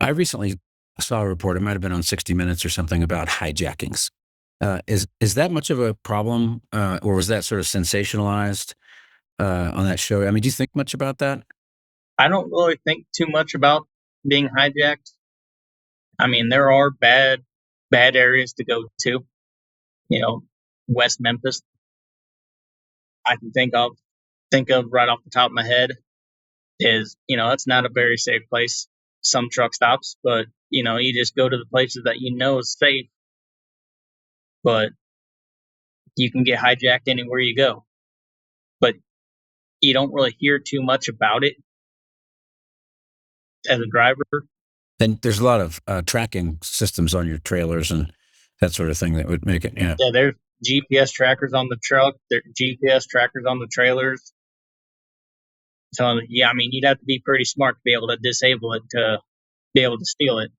I recently saw a report, it might have been on 60 Minutes or something, about hijackings. Is that much of a problem, or was that sort of sensationalized on that show? I mean, do you think much about that? I don't really think too much about being hijacked. I mean, there are bad areas to go to. You know, West Memphis. I can think of right off the top of my head is it's not a very safe place. Some truck stops, but you just go to the places that you know is safe. But you can get hijacked anywhere you go. But you don't really hear too much about it as a driver. Then there's a lot of tracking systems on your trailers and that sort of thing that would make it. Yeah. Yeah, there's GPS trackers on the truck. There's GPS trackers on the trailers. So yeah, I mean, you'd have to be pretty smart to be able to disable it to be able to steal it.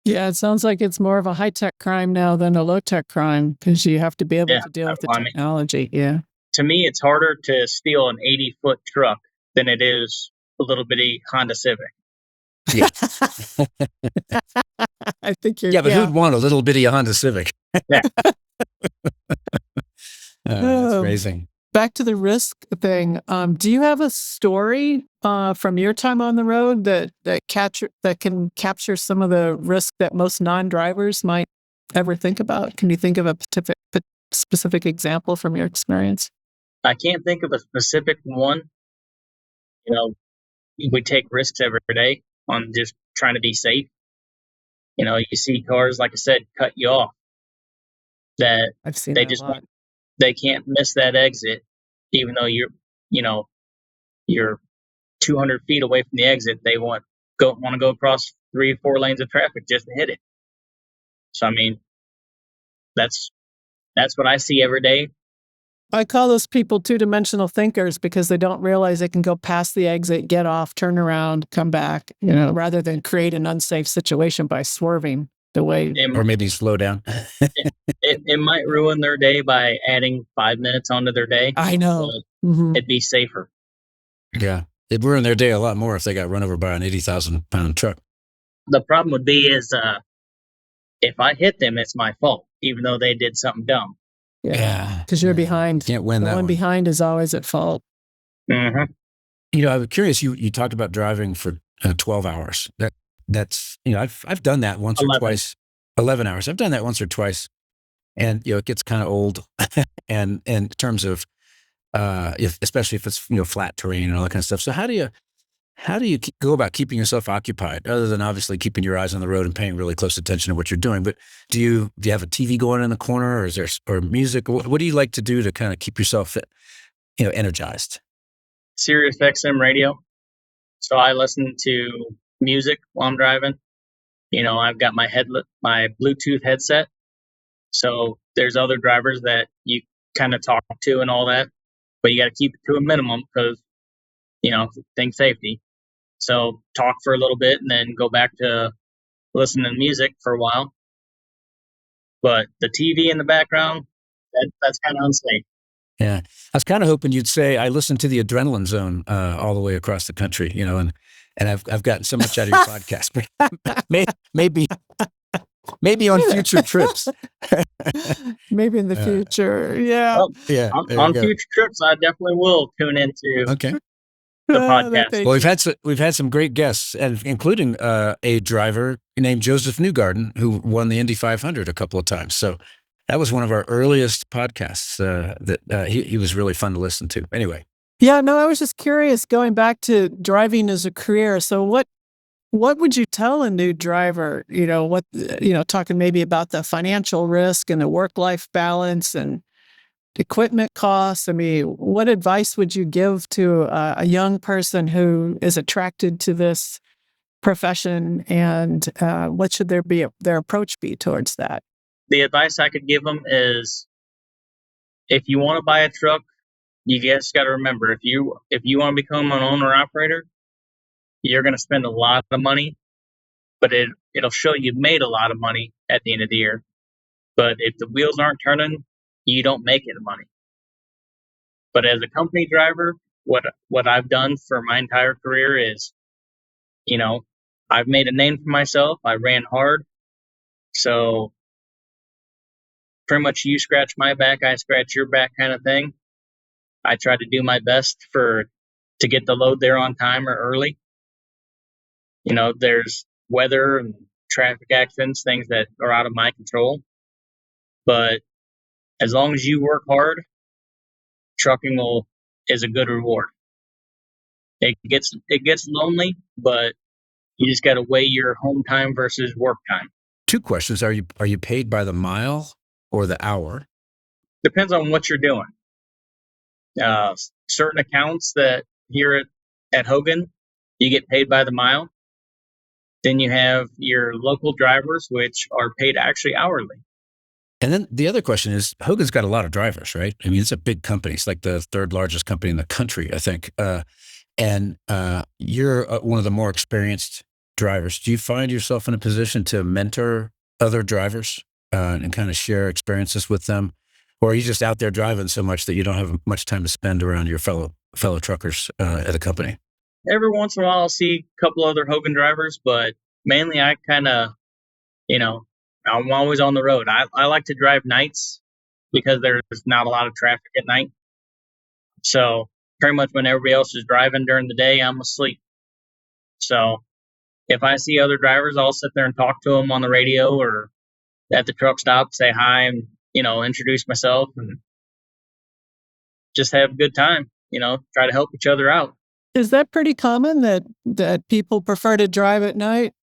Yeah, it sounds like it's more of a high-tech crime now than a low-tech crime because you have to be able Yeah, to deal with the I mean, technology. Yeah. to me, it's harder to steal an 80-foot truck than it is a little bitty Honda Civic. Yeah. I think you're. Yeah, but who'd want a little bitty Honda Civic? Yeah. That's amazing. Back to the risk thing. Do you have a story from your time on the road that can capture some of the risk that most non-drivers might ever think about? Can you think of a specific example from your experience? I can't think of a specific one. We take risks every day on just trying to be safe. You see cars, like I said, cut you off. That I've seen they that just a lot. they can't miss that exit, even though you're 200 feet away from the exit. They want to go across 3 or 4 lanes of traffic just to hit it. So I mean, that's what I see every day. I call those people two-dimensional thinkers because they don't realize they can go past the exit, get off, turn around, come back, rather than create an unsafe situation by swerving the way. Or maybe slow down. It might ruin their day by adding 5 minutes onto their day. I know. It'd be safer. Yeah. It'd ruin their day a lot more if they got run over by an 80,000-pound truck. The problem would be is if I hit them, it's my fault, even though they did something dumb. Yeah, because you're behind. Can't win that one. The one behind is always at fault. Mm-hmm. I'm curious. You talked about driving for 12 hours. That's I've done that once 11. or twice. 11 hours. I've done that once or twice, and it gets kind of old. and in terms of especially if it's flat terrain and all that kind of stuff. So how do you go about keeping yourself occupied, other than obviously keeping your eyes on the road and paying really close attention to what you're doing? But do you have a TV going in the corner, or is there music? What do you like to do to kind of keep yourself energized? Sirius XM radio. So I listen to music while I'm driving. I've got my Bluetooth headset. So there's other drivers that you kind of talk to and all that, but you got to keep it to a minimum because think safety. So talk for a little bit and then go back to listening to music for a while. But the TV in the background, that's kind of unsafe. Yeah. I was kind of hoping you'd say, I listen to the Adrenaline Zone all the way across the country, and I've gotten so much out of your podcast. Maybe on future trips. Maybe in the future. Yeah. Well, yeah. On future trips, I definitely will tune into the podcast. Well, we've had some great guests, and including a driver named Joseph Newgarden, who won the Indy 500 a couple of times. So that was one of our earliest podcasts. That he was really fun to listen to. Anyway. Yeah. No, I was just curious. Going back to driving as a career. So what would you tell a new driver? Talking maybe about the financial risk and the work-life balance and equipment costs. I mean, what advice would you give to a young person who is attracted to this profession, and what should their approach be towards that? The advice I could give them is, if you want to buy a truck, you just got to remember, if you want to become an owner operator, you're going to spend a lot of money, but it'll show you made a lot of money at the end of the year. But if the wheels aren't turning, you don't make any money. But as a company driver, what I've done for my entire career is, I've made a name for myself. I ran hard. So pretty much you scratch my back, I scratch your back kind of thing. I try to do my best to get the load there on time or early. There's weather and traffic accidents, things that are out of my control. But as long as you work hard, trucking is a good reward. It gets lonely, but you just got to weigh your home time versus work time. 2 questions. Are you paid by the mile or the hour? Depends on what you're doing. Certain accounts that here at Hogan, you get paid by the mile. Then you have your local drivers, which are paid actually hourly. And then the other question is, Hogan's got a lot of drivers, right? I mean, it's a big company. It's like the 3rd largest company in the country, I think. And you're one of the more experienced drivers. Do you find yourself in a position to mentor other drivers and kind of share experiences with them? Or are you just out there driving so much that you don't have much time to spend around your fellow truckers at a company? Every once in a while, I'll see a couple other Hogan drivers, but mainly I kind of, I'm always on the road. I like to drive nights because there's not a lot of traffic at night. So pretty much when everybody else is driving during the day, I'm asleep. So if I see other drivers, I'll sit there and talk to them on the radio or at the truck stop, say hi and, introduce myself and just have a good time, try to help each other out. Is that pretty common that people prefer to drive at night?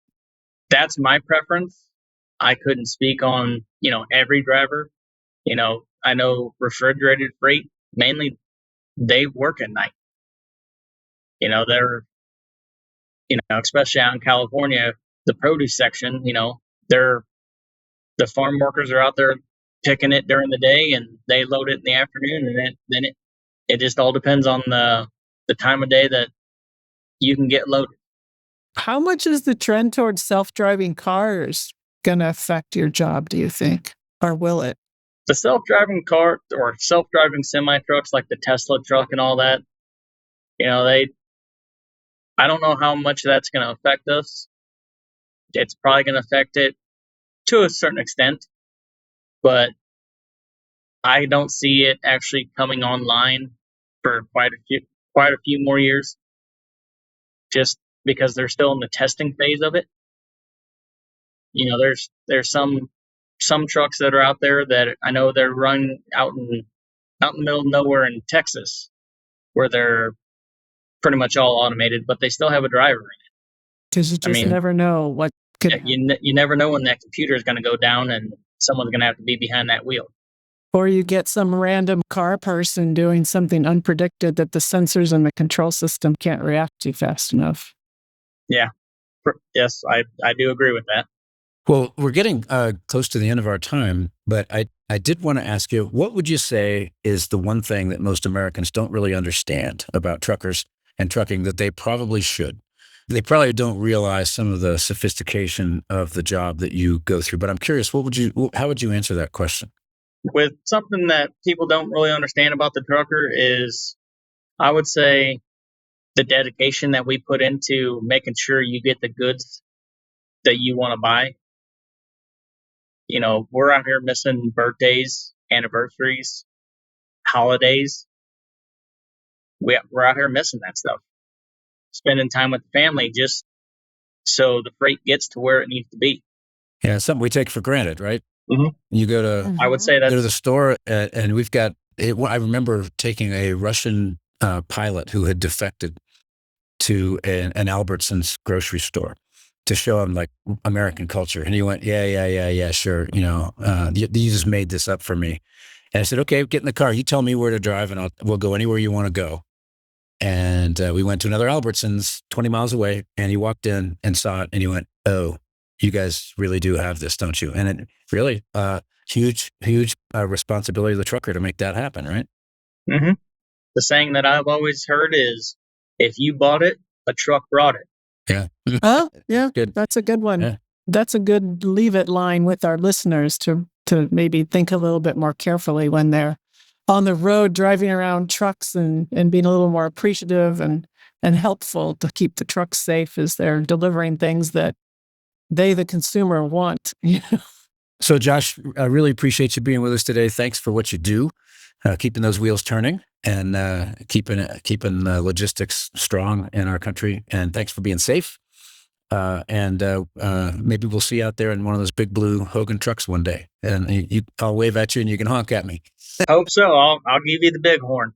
That's my preference. I couldn't speak on, every driver. I know refrigerated freight, mainly they work at night. They're, especially out in California, the produce section, the farm workers are out there picking it during the day and they load it in the afternoon. And then it just all depends on the time of day that you can get loaded. How much is the trend towards self-driving cars going to affect your job, do you think? Or will it? The self-driving car or self-driving semi-trucks like the Tesla truck and all that, I don't know how much that's going to affect us. It's probably going to affect it to a certain extent, but I don't see it actually coming online for quite a few more years, just because they're still in the testing phase of it. There's some trucks that are out there that I know they're run out in the middle of nowhere in Texas, where they're pretty much all automated, but they still have a driver in it. Because you just never know what could happen. You never know when that computer is going to go down and someone's going to have to be behind that wheel. Or you get some random car person doing something unpredicted that the sensors and the control system can't react to fast enough. Yeah. Yes, I do agree with that. Well, we're getting close to the end of our time, but I did want to ask you, what would you say is the one thing that most Americans don't really understand about truckers and trucking that they probably should? They probably don't realize some of the sophistication of the job that you go through, but I'm curious, how would you answer that question? With something that people don't really understand about the trucker is, I would say, the dedication that we put into making sure you get the goods that you want to buy. We're out here missing birthdays, anniversaries, holidays. We're out here missing that stuff. Spending time with the family just so the freight gets to where it needs to be. Yeah, it's something we take for granted, right? Mm-hmm. You go to, I would say that, go to the store and we've got, I remember taking a Russian pilot who had defected to an Albertsons grocery store to show him like American culture. And he went, yeah, sure. You just made this up for me. And I said, okay, get in the car. You tell me where to drive and we'll go anywhere you want to go. And we went to another Albertsons 20 miles away and he walked in and saw it and he went, oh, you guys really do have this, don't you? And it really, huge responsibility of the trucker to make that happen, right? Mm-hmm. The saying that I've always heard is, if you bought it, a truck brought it. Yeah. Oh, yeah. Good. That's a good one. Yeah. That's a good leave it line with our listeners to maybe think a little bit more carefully when they're on the road driving around trucks and being a little more appreciative and and helpful to keep the trucks safe as they're delivering things that they, the consumer, want. So, Josh, I really appreciate you being with us today. Thanks for what you do, keeping those wheels turning and keeping logistics strong in our country. And thanks for being safe. And maybe we'll see you out there in one of those big blue Hogan trucks one day. And I'll wave at you and you can honk at me. Hope so. I'll give you the big horn.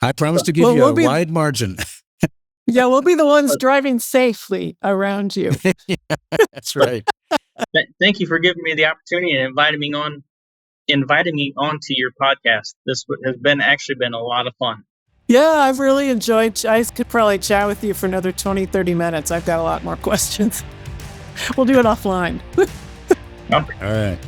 I promise to give you a wide margin. Yeah, we'll be the ones driving safely around you. Yeah, that's right. Thank you for giving me the opportunity and inviting me onto your podcast. This has actually been a lot of fun. Yeah, I've really enjoyed. I could probably chat with you for another 20, 30 minutes. I've got a lot more questions. We'll do it offline. All right.